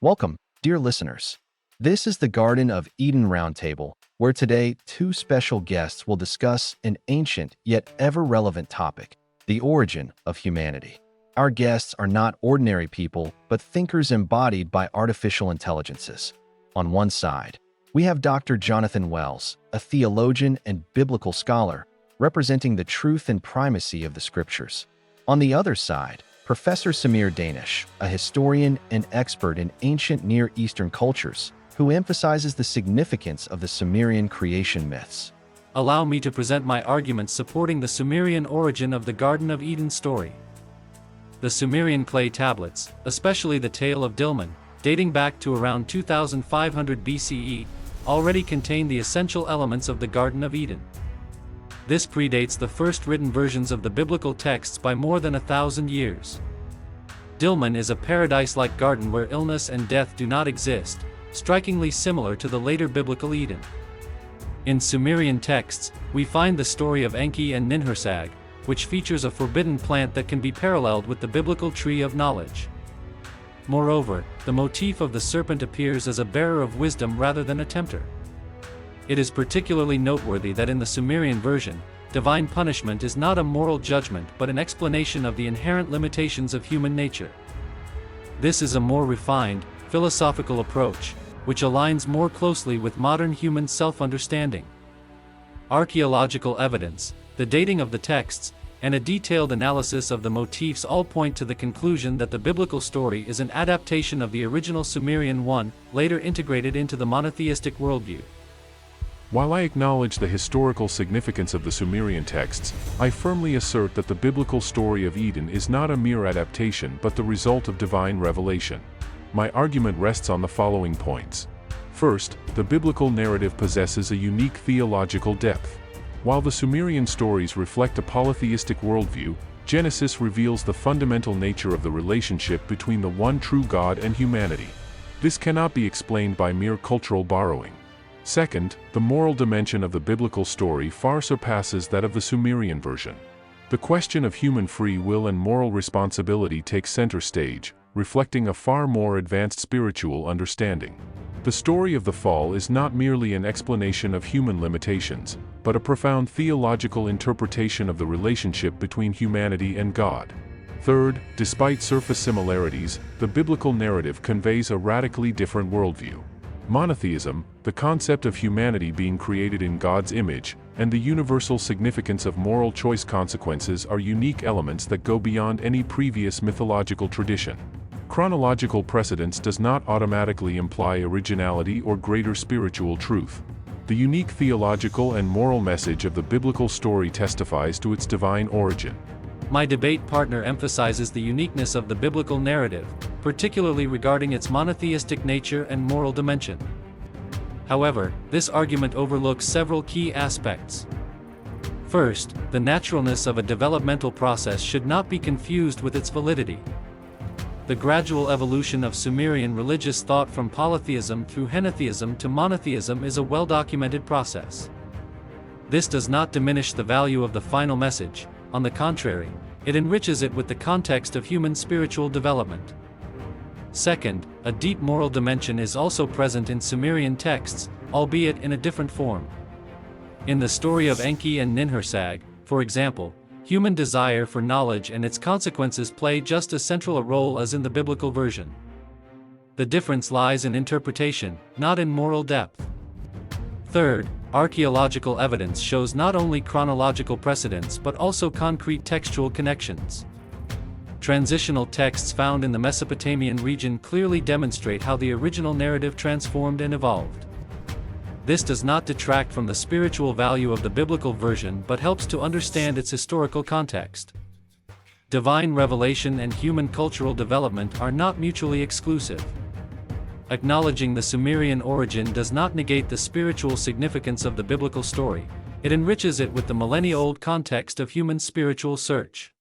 Welcome, dear listeners. This is the Garden of Eden Roundtable, where today two special guests will discuss an ancient yet ever-relevant topic, the origin of humanity. Our guests are not ordinary people, but thinkers embodied by artificial intelligences. On one side, we have Dr. Jonathan Wells, a theologian and biblical scholar, representing the truth and primacy of the scriptures. On the other side, Professor Samir Danish, a historian and expert in ancient Near Eastern cultures, who emphasizes the significance of the Sumerian creation myths. Allow me to present my arguments supporting the Sumerian origin of the Garden of Eden story. The Sumerian clay tablets, especially the Tale of Dilmun, dating back to around 2500 BCE, already contain the essential elements of the Garden of Eden. This predates the first written versions of the biblical texts by more than 1,000 years. Dilmun is a paradise-like garden where illness and death do not exist, strikingly similar to the later biblical Eden. In Sumerian texts, we find the story of Enki and Ninhursag, which features a forbidden plant that can be paralleled with the biblical tree of knowledge. Moreover, the motif of the serpent appears as a bearer of wisdom rather than a tempter. It is particularly noteworthy that in the Sumerian version, divine punishment is not a moral judgment but an explanation of the inherent limitations of human nature. This is a more refined, philosophical approach, which aligns more closely with modern human self-understanding. Archaeological evidence, the dating of the texts, and a detailed analysis of the motifs all point to the conclusion that the biblical story is an adaptation of the original Sumerian one, later integrated into the monotheistic worldview. While I acknowledge the historical significance of the Sumerian texts, I firmly assert that the biblical story of Eden is not a mere adaptation but the result of divine revelation. My argument rests on the following points. First, the biblical narrative possesses a unique theological depth. While the Sumerian stories reflect a polytheistic worldview, Genesis reveals the fundamental nature of the relationship between the one true God and humanity. This cannot be explained by mere cultural borrowing. Second, the moral dimension of the biblical story far surpasses that of the Sumerian version. The question of human free will and moral responsibility takes center stage, reflecting a far more advanced spiritual understanding. The story of the fall is not merely an explanation of human limitations, but a profound theological interpretation of the relationship between humanity and God. Third, despite surface similarities, the biblical narrative conveys a radically different worldview. Monotheism, the concept of humanity being created in God's image, and the universal significance of moral choice consequences are unique elements that go beyond any previous mythological tradition. Chronological precedence does not automatically imply originality or greater spiritual truth. The unique theological and moral message of the biblical story testifies to its divine origin. My debate partner emphasizes the uniqueness of the biblical narrative, particularly regarding its monotheistic nature and moral dimension. However, this argument overlooks several key aspects. First, the naturalness of a developmental process should not be confused with its validity. The gradual evolution of Sumerian religious thought from polytheism through henotheism to monotheism is a well-documented process. This does not diminish the value of the final message. On the contrary, it enriches it with the context of human spiritual development. Second, a deep moral dimension is also present in Sumerian texts, albeit in a different form. In the story of Enki and Ninhursag, for example, human desire for knowledge and its consequences play just as central a role as in the biblical version. The difference lies in interpretation, not in moral depth. Third, archaeological evidence shows not only chronological precedents but also concrete textual connections. Transitional texts found in the Mesopotamian region clearly demonstrate how the original narrative transformed and evolved. This does not detract from the spiritual value of the biblical version but helps to understand its historical context. Divine revelation and human cultural development are not mutually exclusive. Acknowledging the Sumerian origin does not negate the spiritual significance of the biblical story, it enriches it with the millennia-old context of human spiritual search.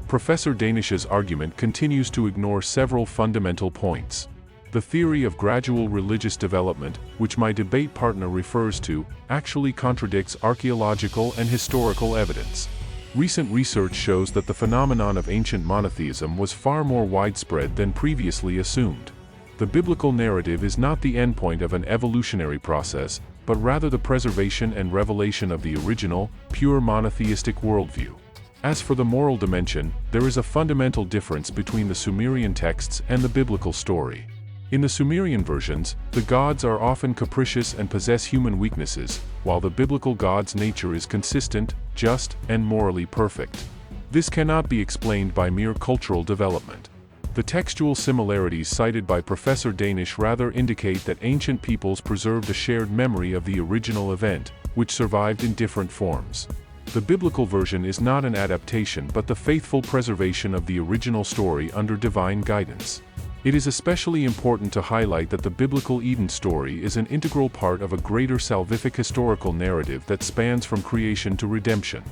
Professor Danish's argument continues to ignore several fundamental points. The theory of gradual religious development, which my debate partner refers to, actually contradicts archaeological and historical evidence. Recent research shows that the phenomenon of ancient monotheism was far more widespread than previously assumed. The biblical narrative is not the endpoint of an evolutionary process, but rather the preservation and revelation of the original, pure monotheistic worldview. As for the moral dimension, there is a fundamental difference between the Sumerian texts and the biblical story. In the Sumerian versions, the gods are often capricious and possess human weaknesses, while the biblical god's nature is consistent, just, and morally perfect. This cannot be explained by mere cultural development. The textual similarities cited by Professor Danish rather indicate that ancient peoples preserved a shared memory of the original event, which survived in different forms. The biblical version is not an adaptation but the faithful preservation of the original story under divine guidance. It is especially important to highlight that the biblical Eden story is an integral part of a greater salvific historical narrative that spans from creation to redemption.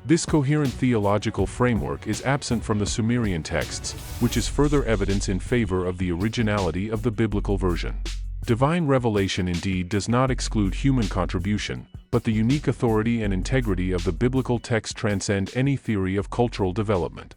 This coherent theological framework is absent from the Sumerian texts, which is further evidence in favor of the originality of the biblical version. Divine revelation indeed does not exclude human contribution, but the unique authority and integrity of the biblical text transcend any theory of cultural development.